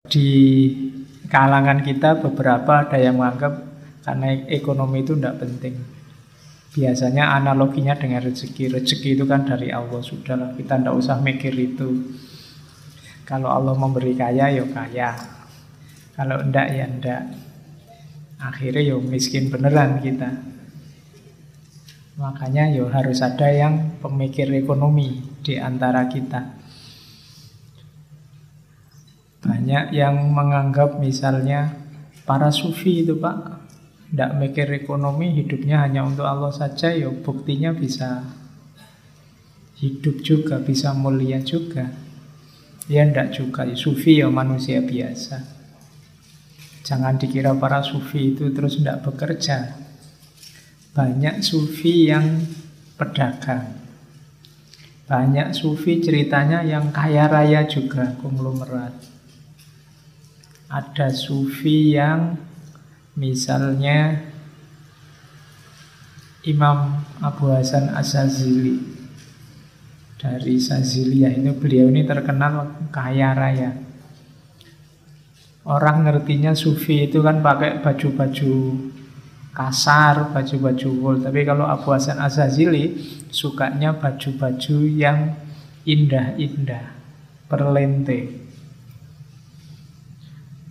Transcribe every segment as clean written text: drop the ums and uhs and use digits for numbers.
Di kalangan kita beberapa ada yang menganggap karena ekonomi itu tidak penting. Biasanya analoginya dengan rezeki. Rezeki itu kan dari Allah, sudahlah kita tidak usah mikir itu. Kalau Allah memberi kaya, ya kaya. Kalau enggak, ya enggak. Akhirnya ya miskin beneran kita. Makanya ya harus ada yang pemikir ekonomi di antara kita. Banyak yang menganggap misalnya para sufi itu Pak, tidak mikir ekonomi, hidupnya hanya untuk Allah saja, ya buktinya bisa hidup juga, bisa mulia juga. Ya tidak juga, sufi ya manusia biasa. Jangan dikira para sufi itu terus tidak bekerja. Banyak sufi yang pedagang. Banyak sufi ceritanya yang kaya raya juga, konglomerat. Ada sufi yang misalnya Imam Abu Hasan Asyazili dari Saziliyah, ini beliau ini terkenal kaya raya. Orang ngertinya sufi itu kan pakai baju-baju kasar, baju-baju wool. Tapi kalau Abu Hasan Asyazili sukanya baju-baju yang indah-indah, perlente.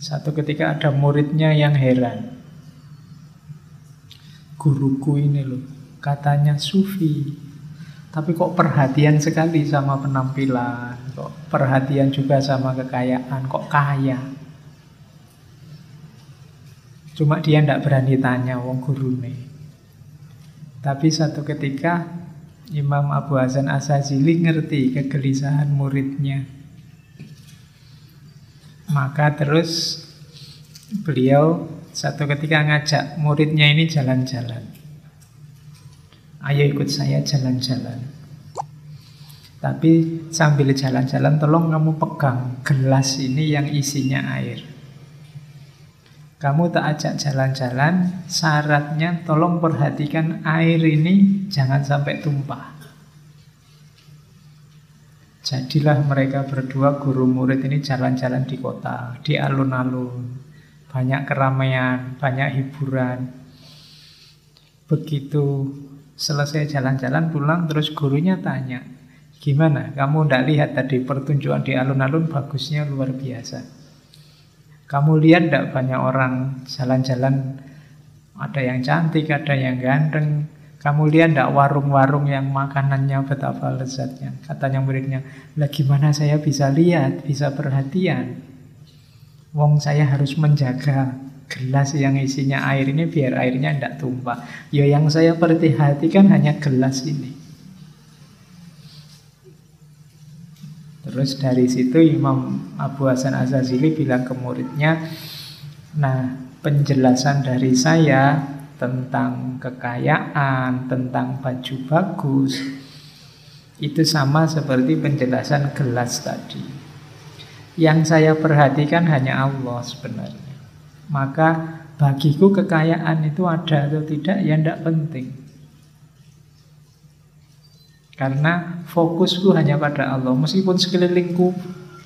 Satu ketika ada muridnya yang heran. Guruku ini loh, katanya sufi, tapi kok perhatian sekali sama penampilan, kok perhatian juga sama kekayaan, kok kaya. Cuma dia tidak berani tanya wong gurune. Tapi satu ketika Imam Abu Hasan Asyazili ngerti kegelisahan muridnya. Maka terus beliau satu ketika ngajak muridnya ini jalan-jalan. Ayo ikut saya jalan-jalan. Tapi sambil jalan-jalan tolong kamu pegang gelas ini yang isinya air. Kamu tak ajak jalan-jalan, syaratnya tolong perhatikan air ini jangan sampai tumpah. Jadilah mereka berdua, guru murid ini jalan-jalan di kota, di alun-alun. Banyak keramaian, banyak hiburan. Begitu selesai jalan-jalan pulang, terus gurunya tanya, gimana? Kamu tidak lihat tadi pertunjukan di alun-alun bagusnya luar biasa. Kamu lihat tidak banyak orang jalan-jalan, ada yang cantik, ada yang ganteng. Kamu lihat tidak warung-warung yang makanannya betapa lezatnya? Katanya muridnya, lah gimana saya bisa lihat, bisa perhatian? Wong saya harus menjaga gelas yang isinya air ini biar airnya tidak tumpah. Ya yang saya perhatikan hanya gelas ini. Terus dari situ Imam Abu Hasan Asyazili bilang ke muridnya, nah penjelasan dari saya tentang kekayaan, tentang baju bagus, itu sama seperti penjelasan gelas tadi. Yang saya perhatikan hanya Allah sebenarnya. Maka bagiku kekayaan itu ada atau tidak, ya tidak penting. Karena fokusku hanya pada Allah. Meskipun sekelilingku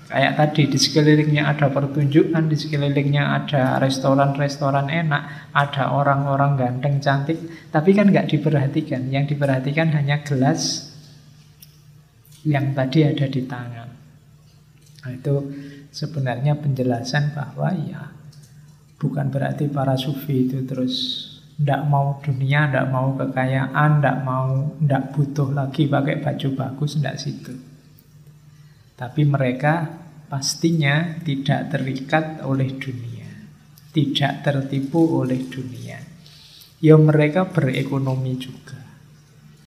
kayak tadi, di sekelilingnya ada pertunjukan, di sekelilingnya ada restoran-restoran enak, ada orang-orang ganteng, cantik, tapi kan nggak diperhatikan. Yang diperhatikan hanya gelas yang tadi ada di tangan. Nah, itu sebenarnya penjelasan bahwa ya bukan berarti para sufi itu terus tidak mau dunia, tidak mau kekayaan, tidak butuh lagi pakai baju bagus, tidak situ. Tapi mereka pastinya tidak terikat oleh dunia, tidak tertipu oleh dunia. Ya mereka berekonomi juga.